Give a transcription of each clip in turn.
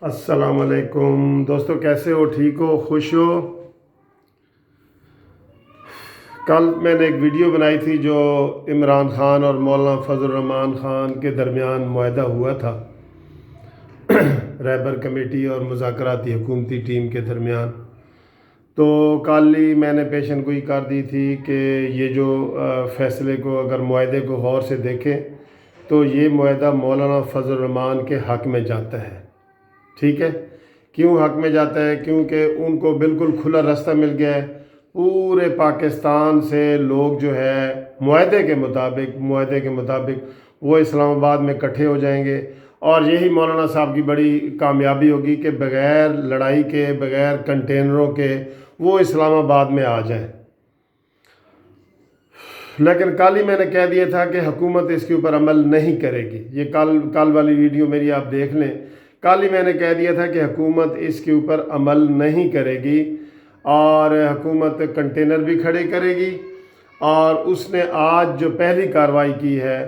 السلام علیکم دوستو، کیسے ہو؟ ٹھیک ہو؟ خوش ہو؟ کل میں نے ایک ویڈیو بنائی تھی جو عمران خان اور مولانا فضل الرحمان خان کے درمیان معاہدہ ہوا تھا رہبر کمیٹی اور مذاکراتی حکومتی ٹیم کے درمیان. تو کل ہی میں نے پیشن گوئی کر دی تھی کہ یہ جو فیصلے کو، اگر معاہدے کو غور سے دیکھیں تو یہ معاہدہ مولانا فضل الرحمان کے حق میں جاتا ہے. ٹھیک ہے، کیوں حق میں جاتا ہے؟ کیونکہ ان کو بالکل کھلا راستہ مل گیا ہے. پورے پاکستان سے لوگ جو ہے معاہدے کے مطابق وہ اسلام آباد میں اکٹھے ہو جائیں گے، اور یہی مولانا صاحب کی بڑی کامیابی ہوگی کہ بغیر لڑائی کے، بغیر کنٹینروں کے وہ اسلام آباد میں آ جائیں. لیکن کل ہی میں نے کہہ دیا تھا کہ حکومت اس کے اوپر عمل نہیں کرے گی. یہ کل والی ویڈیو میری آپ دیکھ لیں. کل ہی میں نے کہہ دیا تھا کہ حکومت اس کے اوپر عمل نہیں کرے گی، اور حکومت کنٹینر بھی کھڑے کرے گی. اور اس نے آج جو پہلی کارروائی کی ہے،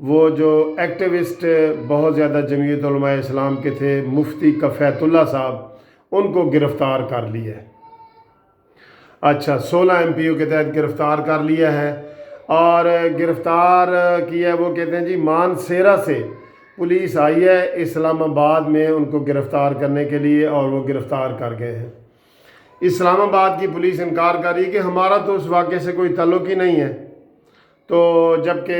وہ جو ایکٹیوسٹ بہت زیادہ جمعیت علماء اسلام کے تھے، مفتی کفایت اللہ صاحب، ان کو گرفتار کر لیا ہے. اچھا، 16 MPO کے تحت گرفتار کر لیا ہے. اور گرفتار کیا ہے، وہ کہتے ہیں جی مانسیرا سے پولیس آئی ہے اسلام آباد میں ان کو گرفتار کرنے کے لیے، اور وہ گرفتار کر گئے ہیں. اسلام آباد کی پولیس انکار کر رہی ہے کہ ہمارا تو اس واقعے سے کوئی تعلق ہی نہیں ہے. تو جبکہ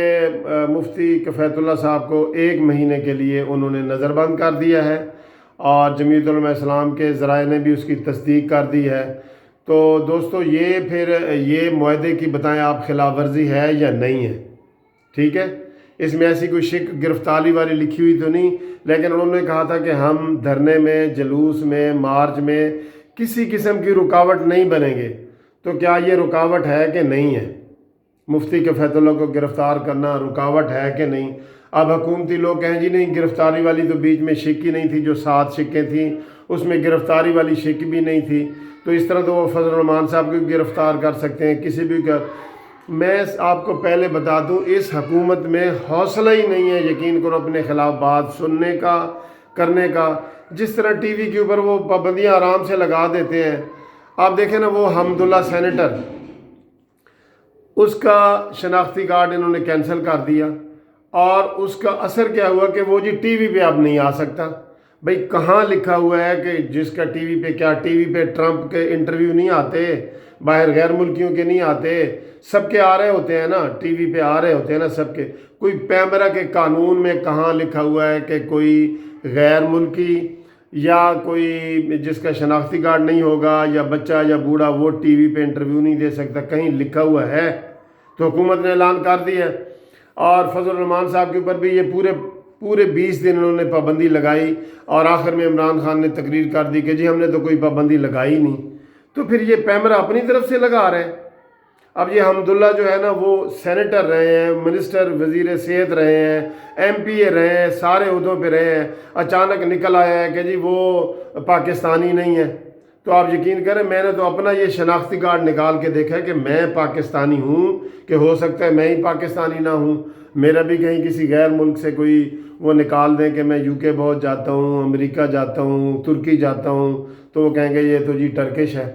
مفتی کفایت اللہ صاحب کو 1 مہینے کے لیے انہوں نے نظر بند کر دیا ہے، اور جمعیت علماء اسلام کے ذرائع نے بھی اس کی تصدیق کر دی ہے. تو دوستو، یہ معاہدے کی بتائیں آپ خلاف ورزی ہے یا نہیں ہے؟ ٹھیک ہے، اس میں ایسی کوئی گرفتاری والی لکھی ہوئی تو نہیں، لیکن انہوں نے کہا تھا کہ ہم دھرنے میں، جلوس میں، مارچ میں کسی قسم کی رکاوٹ نہیں بنیں گے. تو کیا یہ رکاوٹ ہے کہ نہیں ہے؟ مفتی کفایت اللہ کو گرفتار کرنا رکاوٹ ہے کہ نہیں؟ اب حکومتی لوگ کہیں جی نہیں، گرفتاری والی تو بیچ میں شک ہی نہیں تھی، جو 7 شکیں تھیں اس میں گرفتاری والی شک بھی نہیں تھی. تو اس طرح تو وہ فضل الرحمان صاحب کو گرفتار کر سکتے ہیں، کسی بھی میں آپ کو پہلے بتا دوں، اس حکومت میں حوصلہ ہی نہیں ہے یقین کرو اپنے خلاف بات سننے کا، کرنے کا. جس طرح ٹی وی کے اوپر وہ پابندیاں آرام سے لگا دیتے ہیں. آپ دیکھیں نا، وہ حمداللہ سینیٹر، اس کا شناختی کارڈ انہوں نے کینسل کر دیا، اور اس کا اثر کیا ہوا کہ وہ جی ٹی وی پہ اب نہیں آ سکتا. بھئی کہاں لکھا ہوا ہے کہ جس کا ٹی وی پہ، کیا ٹی وی پہ ٹرمپ کے انٹرویو نہیں آتے؟ باہر غیر ملکیوں کے نہیں آتے؟ سب کے آ رہے ہوتے ہیں نا، ٹی وی پہ آ رہے ہوتے ہیں نا سب کے. کوئی پیمرا کے قانون میں کہاں لکھا ہوا ہے کہ کوئی غیر ملکی یا کوئی جس کا شناختی کارڈ نہیں ہوگا، یا بچہ یا بوڑھا، وہ ٹی وی پہ انٹرویو نہیں دے سکتا؟ کہیں لکھا ہوا ہے؟ تو حکومت نے اعلان کر دیا. اور فضل الرحمان صاحب کے اوپر بھی یہ پورے 20 دن انہوں نے پابندی لگائی، اور آخر میں عمران خان نے تقریر کر دی کہ جی ہم نے تو کوئی پابندی لگائی نہیں. تو پھر یہ پیمرا اپنی طرف سے لگا رہے ہیں. اب یہ حمداللہ جو ہے نا، وہ سینیٹر رہے ہیں، منسٹر، وزیر صحت رہے ہیں، MPA رہے ہیں، سارے عہدوں پہ رہے ہیں. اچانک نکل آیا ہے کہ جی وہ پاکستانی نہیں ہے. تو آپ یقین کریں، میں نے تو اپنا یہ شناختی کارڈ نکال کے دیکھا ہے کہ میں پاکستانی ہوں، کہ ہو سکتا ہے میں ہی پاکستانی نہ ہوں، میرا بھی کہیں کسی غیر ملک سے کوئی وہ نکال دیں کہ میں UK بہت جاتا ہوں، امریکہ جاتا ہوں، ترکی جاتا ہوں، تو وہ کہیں گے یہ تو جی ٹرکش ہے.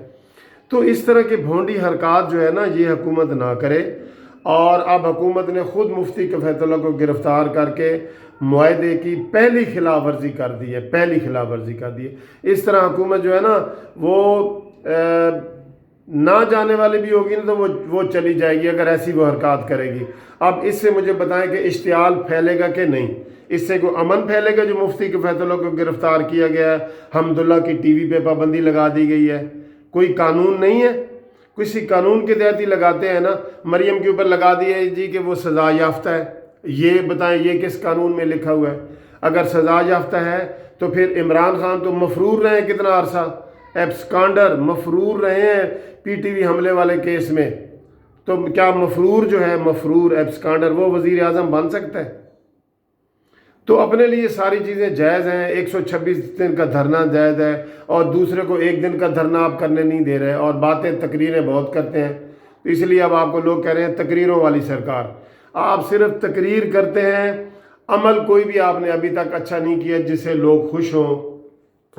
تو اس طرح کے بھونڈی حرکات جو ہے نا، یہ حکومت نہ کرے. اور اب حکومت نے خود مفتی کفایت اللہ کو گرفتار کر کے معاہدے کی پہلی خلاف ورزی کر دی ہے. اس طرح حکومت جو ہے نا، وہ نہ جانے والے بھی ہوگی نا، تو وہ چلی جائے گی اگر ایسی وہ حرکات کرے گی. اب اس سے مجھے بتائیں کہ اشتعال پھیلے گا کہ نہیں؟ اس سے کوئی امن پھیلے گا جو مفتی کفایت اللہ کو گرفتار کیا گیا ہے، حمداللہ کی ٹی وی پہ پابندی لگا دی گئی ہے؟ کوئی قانون نہیں ہے؟ کسی قانون کے تحت ہی لگاتے ہیں نا. مریم کے اوپر لگا دیا ہے جی کہ وہ سزا یافتہ ہے. یہ بتائیں یہ کس قانون میں لکھا ہوا ہے؟ اگر سزا یافتہ ہے تو پھر عمران خان تو مفرور رہے ہیں کتنا عرصہ، ایبسکانڈر مفرور رہے ہیں PTV حملے والے کیس میں. تو کیا مفرور جو ہے، مفرور ایبسکانڈر، وہ وزیر اعظم بن سکتا ہے؟ تو اپنے لیے ساری چیزیں جائز ہیں. 126 دن کا دھرنا جائز ہے، اور دوسرے کو 1 دن کا دھرنا آپ کرنے نہیں دے رہے، اور باتیں تقریریں بہت کرتے ہیں. تو اس لیے اب آپ کو لوگ کہہ رہے ہیں تقریروں والی سرکار. آپ صرف تقریر کرتے ہیں، عمل کوئی بھی آپ نے ابھی تک اچھا نہیں کیا جس سے لوگ خوش ہوں.